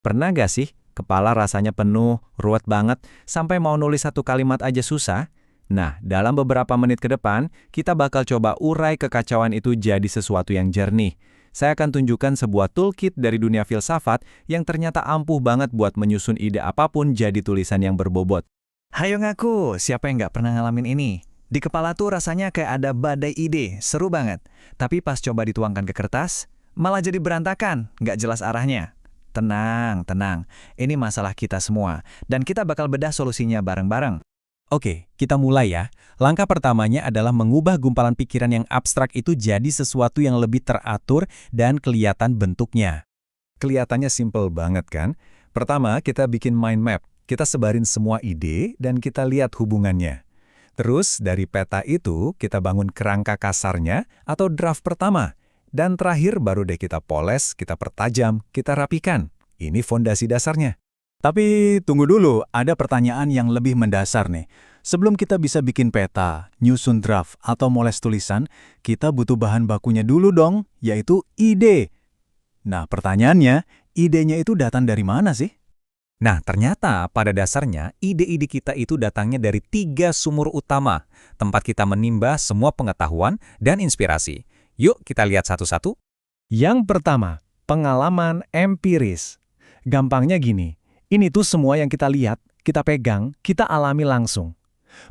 Pernah gak sih, kepala rasanya penuh, ruwet banget, sampai mau nulis satu kalimat aja susah? Nah, dalam beberapa menit ke depan, kita bakal coba urai kekacauan itu jadi sesuatu yang jernih. Saya akan tunjukkan sebuah toolkit dari dunia filsafat yang ternyata ampuh banget buat menyusun ide apapun jadi tulisan yang berbobot. Hayo ngaku, siapa yang nggak pernah ngalamin ini? Di kepala tuh rasanya kayak ada badai ide, seru banget. Tapi pas coba dituangkan ke kertas, malah jadi berantakan, nggak jelas arahnya. Tenang, tenang. Ini masalah kita semua, dan kita bakal bedah solusinya bareng-bareng. Oke, kita mulai ya. Langkah pertamanya adalah mengubah gumpalan pikiran yang abstrak itu jadi sesuatu yang lebih teratur dan kelihatan bentuknya. Kelihatannya simple banget kan? Pertama, kita bikin mind map. Kita sebarin semua ide dan kita lihat hubungannya. Terus, dari peta itu, kita bangun kerangka kasarnya atau draft pertama. Dan terakhir baru deh kita poles, kita pertajam, kita rapikan. Ini fondasi dasarnya. Tapi tunggu dulu, ada pertanyaan yang lebih mendasar nih. Sebelum kita bisa bikin peta, nyusun draft, atau moles tulisan, kita butuh bahan bakunya dulu dong, yaitu ide. Nah, pertanyaannya, idenya itu datang dari mana sih? Nah, ternyata pada dasarnya ide-ide kita itu datangnya dari 3 sumur utama, tempat kita menimba semua pengetahuan dan inspirasi. Yuk kita lihat satu-satu. Yang pertama, pengalaman empiris. Gampangnya gini, ini tuh semua yang kita lihat, kita pegang, kita alami langsung.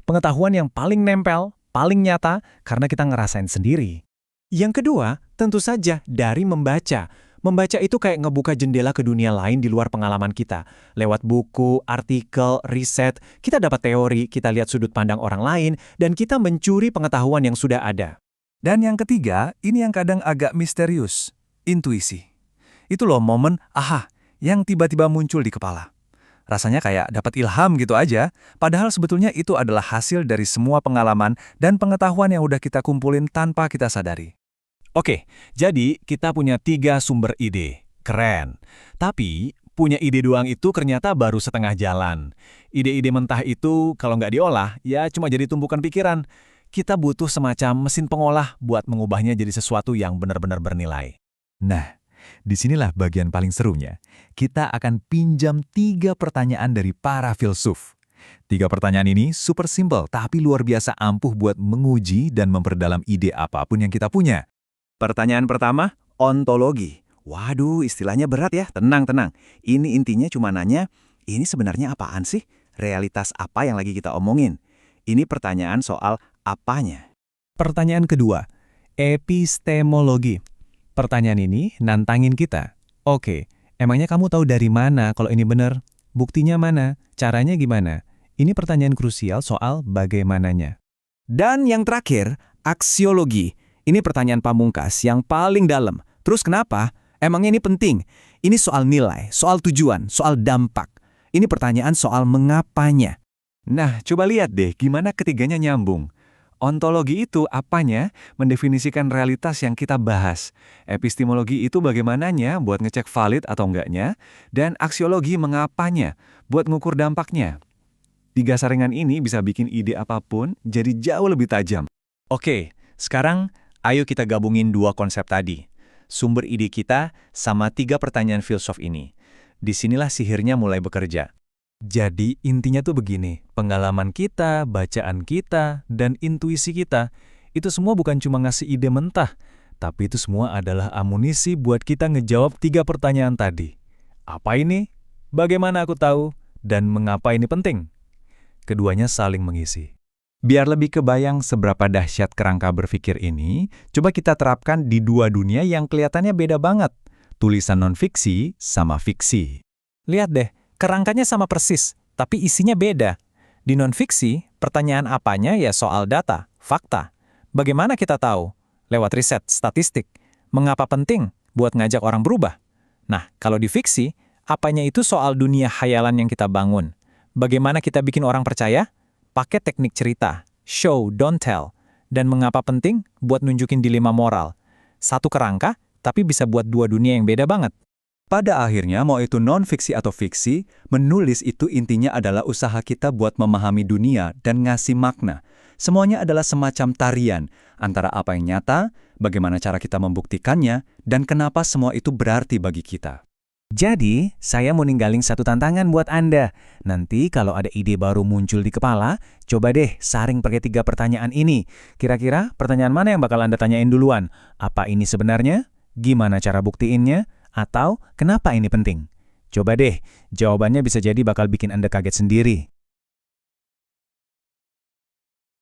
Pengetahuan yang paling nempel, paling nyata, karena kita ngerasain sendiri. Yang kedua, tentu saja dari membaca. Membaca itu kayak ngebuka jendela ke dunia lain di luar pengalaman kita. Lewat buku, artikel, riset, kita dapat teori, kita lihat sudut pandang orang lain, dan kita mencuri pengetahuan yang sudah ada. Dan yang ketiga, ini yang kadang agak misterius, intuisi. Itu loh momen, aha, yang tiba-tiba muncul di kepala. Rasanya kayak dapat ilham gitu aja, padahal sebetulnya itu adalah hasil dari semua pengalaman dan pengetahuan yang udah kita kumpulin tanpa kita sadari. Oke, jadi kita punya 3 sumber ide. Keren. Tapi, punya ide doang itu ternyata baru setengah jalan. Ide-ide mentah itu kalau nggak diolah, ya cuma jadi tumpukan pikiran. Kita butuh semacam mesin pengolah buat mengubahnya jadi sesuatu yang benar-benar bernilai. Nah, disinilah bagian paling serunya. Kita akan pinjam 3 pertanyaan dari para filsuf. 3 pertanyaan ini super simple, tapi luar biasa ampuh buat menguji dan memperdalam ide apapun yang kita punya. Pertanyaan pertama, ontologi. Waduh, istilahnya berat ya. Tenang. Ini intinya cuma nanya, ini sebenarnya apaan sih? Realitas apa yang lagi kita omongin? Ini pertanyaan soal apanya. Pertanyaan kedua, epistemologi. Pertanyaan ini nantangin kita. Oke, emangnya kamu tahu dari mana kalau ini benar? Buktinya mana? Caranya gimana? Ini pertanyaan krusial soal bagaimananya. Dan yang terakhir, aksiologi. Ini pertanyaan pamungkas yang paling dalam. Terus kenapa? Emangnya ini penting? Ini soal nilai, soal tujuan, soal dampak. Ini pertanyaan soal mengapanya. Nah, coba lihat deh gimana ketiganya nyambung. Ontologi itu apanya mendefinisikan realitas yang kita bahas. Epistemologi itu bagaimananya buat ngecek valid atau enggaknya. Dan aksiologi mengapanya buat ngukur dampaknya. 3 saringan ini bisa bikin ide apapun jadi jauh lebih tajam. Oke, sekarang ayo kita gabungin 2 konsep tadi. Sumber ide kita sama 3 pertanyaan filsuf ini. Disinilah sihirnya mulai bekerja. Jadi intinya tuh begini, pengalaman kita, bacaan kita, dan intuisi kita, itu semua bukan cuma ngasih ide mentah, tapi itu semua adalah amunisi buat kita ngejawab 3 pertanyaan tadi. Apa ini? Bagaimana aku tahu? Dan mengapa ini penting? Keduanya saling mengisi. Biar lebih kebayang seberapa dahsyat kerangka berpikir ini, coba kita terapkan di 2 dunia yang kelihatannya beda banget. Tulisan non-fiksi sama fiksi. Lihat deh, kerangkanya sama persis, tapi isinya beda. Di non-fiksi, pertanyaan apanya ya soal data, fakta. Bagaimana kita tahu? Lewat riset, statistik. Mengapa penting buat ngajak orang berubah? Nah, kalau di fiksi, apanya itu soal dunia khayalan yang kita bangun. Bagaimana kita bikin orang percaya? Pakai teknik cerita, show, don't tell. Dan mengapa penting buat nunjukin dilema moral. Satu kerangka, tapi bisa buat 2 dunia yang beda banget. Pada akhirnya, mau itu non-fiksi atau fiksi, menulis itu intinya adalah usaha kita buat memahami dunia dan ngasih makna. Semuanya adalah semacam tarian antara apa yang nyata, bagaimana cara kita membuktikannya, dan kenapa semua itu berarti bagi kita. Jadi, saya mau ninggalin satu tantangan buat Anda. Nanti kalau ada ide baru muncul di kepala, coba deh saring pakai 3 pertanyaan ini. Kira-kira pertanyaan mana yang bakal Anda tanyain duluan? Apa ini sebenarnya? Gimana cara buktiinnya? Atau kenapa ini penting? Coba deh, jawabannya bisa jadi bakal bikin Anda kaget sendiri.